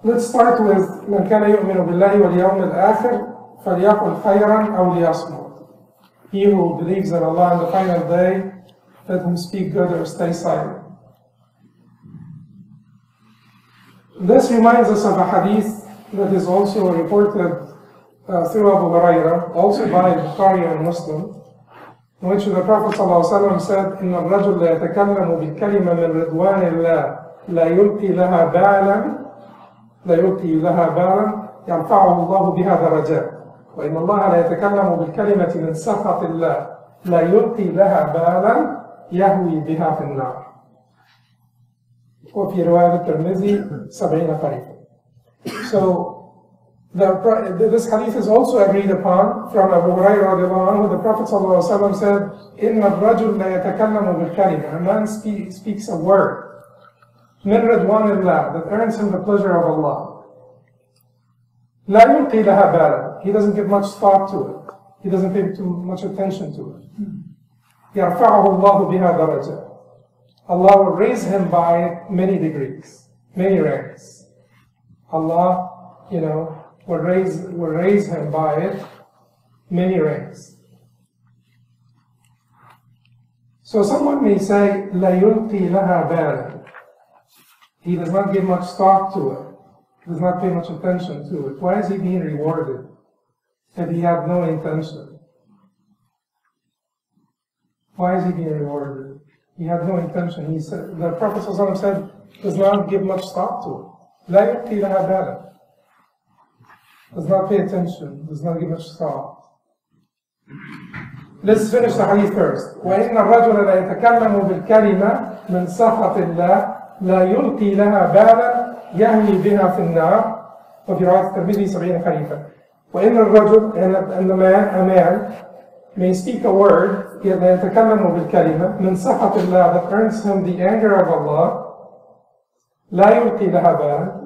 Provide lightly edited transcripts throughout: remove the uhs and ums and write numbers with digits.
Let's start with من كان يؤمن بالله واليوم الآخر فليقل خيرا أو ليصمت. He who believes in Allah on the final day, let him speak good or stay silent. This reminds us of a hadith that is also reported through Abu Hurairah, also by Bukhari and Muslim, in which the Prophet ﷺ said, إن الرجل لا يتكلم بالكلمة من رضوان الله لا يلقي لها بالا يرفعه الله بها درجات وإن الله لا يتكلم بالكلمة من سخط الله لا يلقي لها بالا يهوي بها في النار. وفي رواية الترمذي 70 خريفا. So this hadith is also agreed upon from Abu Hurairah radiallahu anhu. The Prophet ﷺ said, إن الرجل لا يتكلم بالكلمة. A man speaks a word من رضوان الله, that earns him the pleasure of Allah. لا يلقي لها بالا. He doesn't give much thought to it. He doesn't pay too much attention to it. يرفعه الله بها درجات. Allah will raise him by many degrees, many ranks. Allah, will raise him by it many ranks. So someone may say, لا يلقي لها بالا. He does not give much thought to it. He does not pay much attention to it. Why is he being rewarded if he had no intention? Why is he being rewarded? He had no intention. He said, the Prophet ﷺ said, does not give much thought to it. لا يلقي لها بالا. Does not pay attention. Does not give much thought. Let's finish the hadith first. وإن الرجل لا يتكلم بالكلمة من سخط الله لا يلقي لها بالا يهوي بها في النار. وفي رواية الترمذي 70 خريفا. وإن الرجل, and a man may speak a word لا يتكلم بالكلمة من سخط الله, that earns him the anger of Allah, لا يلقي لها بالا,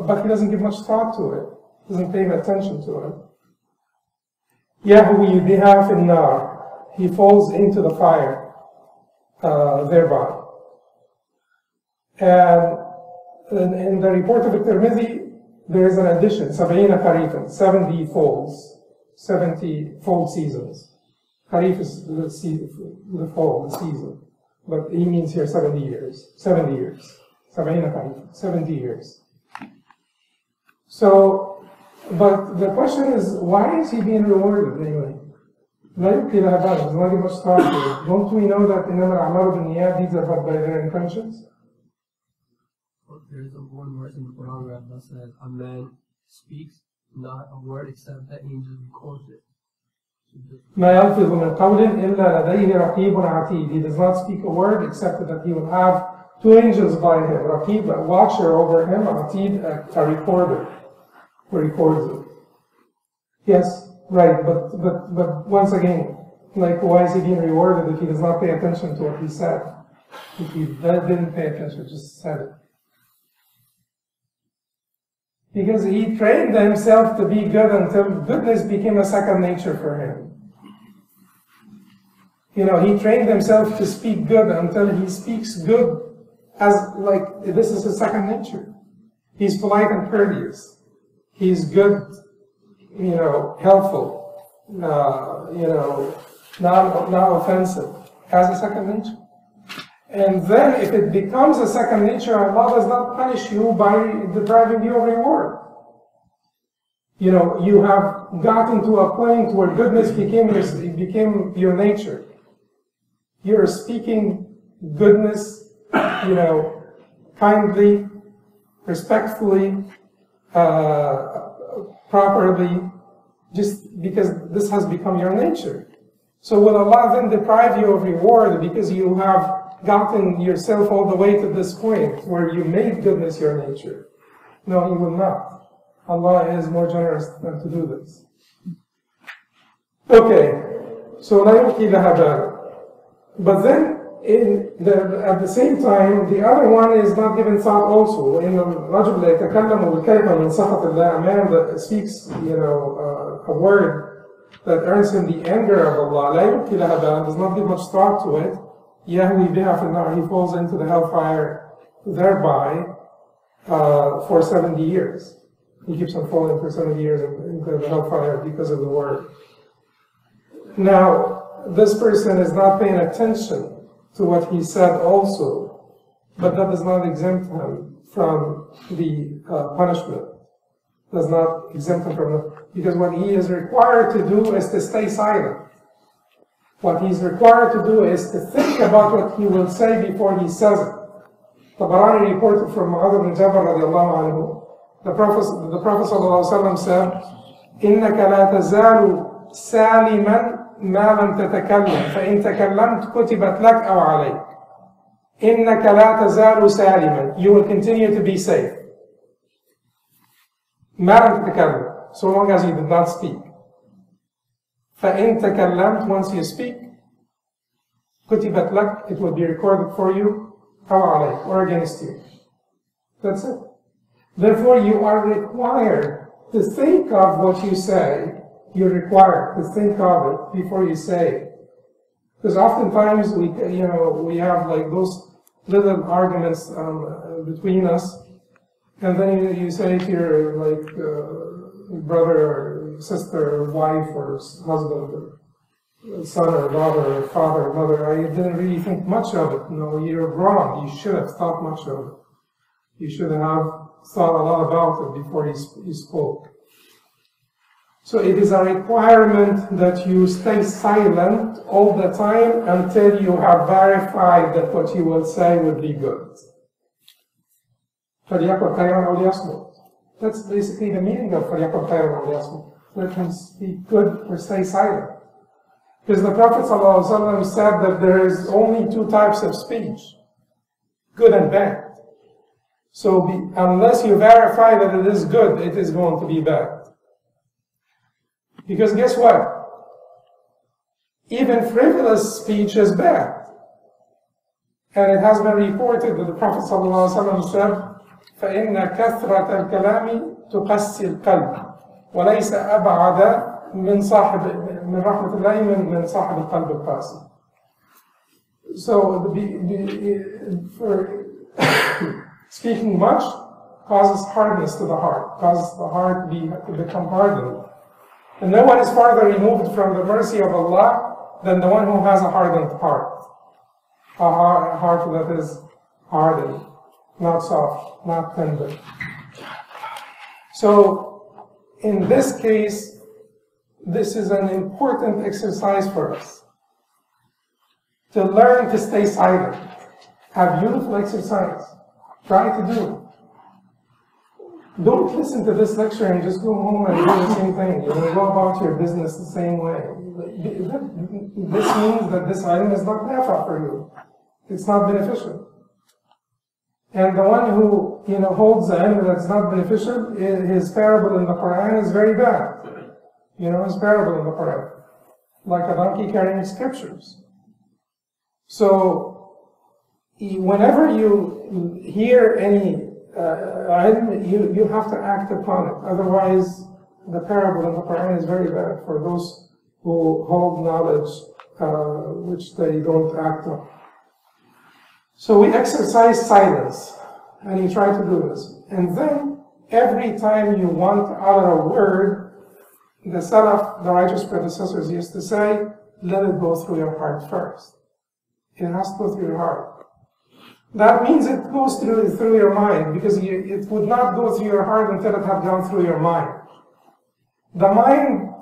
but he doesn't give much thought to it, doesn't pay attention to it. يهوي بها في النار, he falls into the fire thereby. And in the report of the Tirmidhi, there is an addition, 70 kharifan, 70 folds, 70 fold seasons. Kharif is the fall, the season. But he means here 70 years. 70 years. 70 kharifan, 70 years. So, but the question is, why is he being rewarded anyway? Don't we know that إنما الأعمال بالنيات, deeds are but by their intentions? There is one verse in the Quran where Allah says, a man speaks not a word except that angels record it. ما يلفظ من قول إلا لديه رقيب عتيد. He does not speak a word except that he will have two angels by him, Raqib, a watcher over him, Atid, a recorder, who records it. Yes, right, but once again, like, why is he being rewarded if he does not pay attention to what he said? If he didn't pay attention, just said it. Because he trained himself to be good until goodness became a second nature for him. He trained himself to speak good until he speaks good as like this is his second nature. He's polite and courteous. He's good, helpful, not offensive, has a second nature. And then if it becomes a second nature, Allah does not punish you by depriving you of reward. You have gotten to a point where goodness became your nature. You're speaking goodness, kindly, respectfully, properly, just because this has become your nature. So will Allah then deprive you of reward because you have gotten yourself all the way to this point where you made goodness your nature? No, He will not. Allah is more generous than to do this. Okay, so لا يلقي لها بالا. But then, at the same time, the other one is not given thought also. In the الرجل لا يتكلم بالكلمة من سخط الله, a man that speaks, a word that earns him the anger of Allah, لا يلقي لها بالا, does not give much thought to it. يهوي بها في النار, he falls into the hellfire thereby. for 70 years. He keeps on falling for 70 years into the hellfire because of the word. Now, this person is not paying attention to what he said also, but that does not exempt him from the punishment. Does not exempt him from it, because what he is required to do is to stay silent. What he's required to do is to think about what he will say before he says it. Tabarani reported from Mu'adh ibn Jabal radiallahu anhu, the Prophet sallallahu alaihi wasallam said, إِنَّكَ لَا تَزَالُ سَالِمًا مَا لَمْ تَتَكَلَّمْ فَإِن تَكَلَّمْتَ كُتِبَتْ لَكَ أَوْ عَلَيْكَ. إِنَّكَ لَا تَزَالُ سَالِمًا. You will continue to be safe. مَا لَمْ تَتَكَلَّمْ. So long as you did not speak. فَإِن تَكَلَّمْتَ. Once you speak, كُتِبَتْ لَكَ. It will be recorded for you, أَوْ عَلَيْكَ, or against you. That's it. Therefore, you are required to think of what you say. You're required to think of it before you say it. Because oftentimes we have like those little arguments between us, and then you say to your brother or sister or wife or husband or son or daughter or father or mother, I didn't really think much of it. No, you're wrong. You should have thought much of it. You should have thought a lot about it before you spoke. So it is a requirement that you stay silent all the time until you have verified that what you will say would be good. فَلْيَقُلْ خَيْرًا أَوْ لِيَصْمُتْ. That's basically the meaning of فَلْيَقُلْ خَيْرًا أَوْ لِيَصْمُتْ. Let him speak good or stay silent. Because the Prophet ﷺ said that there is only two types of speech, good and bad. So unless you verify that it is good, it is going to be bad. Because guess what? Even frivolous speech is bad. And it has been reported that the Prophet ﷺ said, فَإِنَّ كَثْرَةَ الْكَلَامِ تُقَسِّي الْقَلْبِ وَلَيْسَ أَبْعَدَ مِنْ رَحْمَةِ اللَّهِ مِنْ صَاحِبِ الْقَلْبِ الْقَاسِي. So speaking much causes hardness to the heart, causes the heart to become hardened. And no one is farther removed from the mercy of Allah than the one who has a hardened heart. A heart that is hardened, not soft, not tender. So, in this case, this is an important exercise for us. To learn to stay silent. A beautiful exercise. Try to do it. Don't listen to this lecture and just go home and do the same thing. Go about your business the same way. This means that this item is not nafa for you. It's not beneficial. And the one who holds the item that's not beneficial, his parable in the Quran is very bad. His parable in the Quran, like a donkey carrying scriptures. So, whenever you hear any you have to act upon it. Otherwise, the parable in the Quran is very bad for those who hold knowledge which they don't act on. So we exercise silence, and you try to do this. And then, every time you want to utter a word, the Salaf, the righteous predecessors, used to say, let it go through your heart first. It has to go through your heart. That means it goes through your mind, because it would not go through your heart until it had gone through your mind. The mind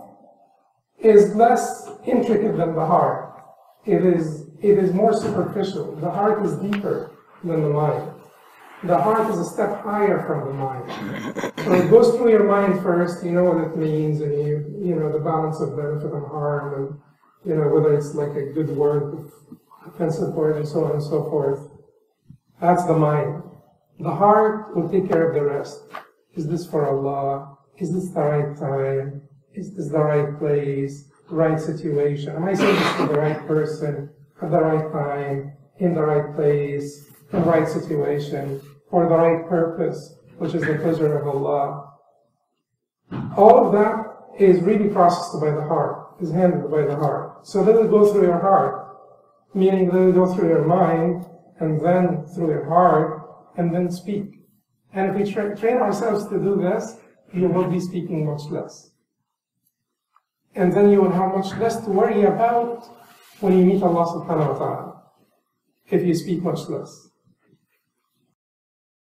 is less intricate than the heart. It is more superficial. The heart is deeper than the mind. The heart is a step higher from the mind. So it goes through your mind first, you know what it means, and you know the balance of benefit and harm, and whether it's like a good word, offensive word, and so on and so forth. That's the mind. The heart will take care of the rest. Is this for Allah? Is this the right time? Is this the right place? The right situation? Am I saying this to the right person? At the right time? In the right place? In the right situation? For the right purpose? Which is the pleasure of Allah. All of that is really processed by the heart. Is handled by the heart. So let it go through your heart. Meaning let it go through your mind, and then through your heart, and then speak. And if we train ourselves to do this, you will be speaking much less. And then you will have much less to worry about when you meet Allah subhanahu wa ta'ala, if you speak much less.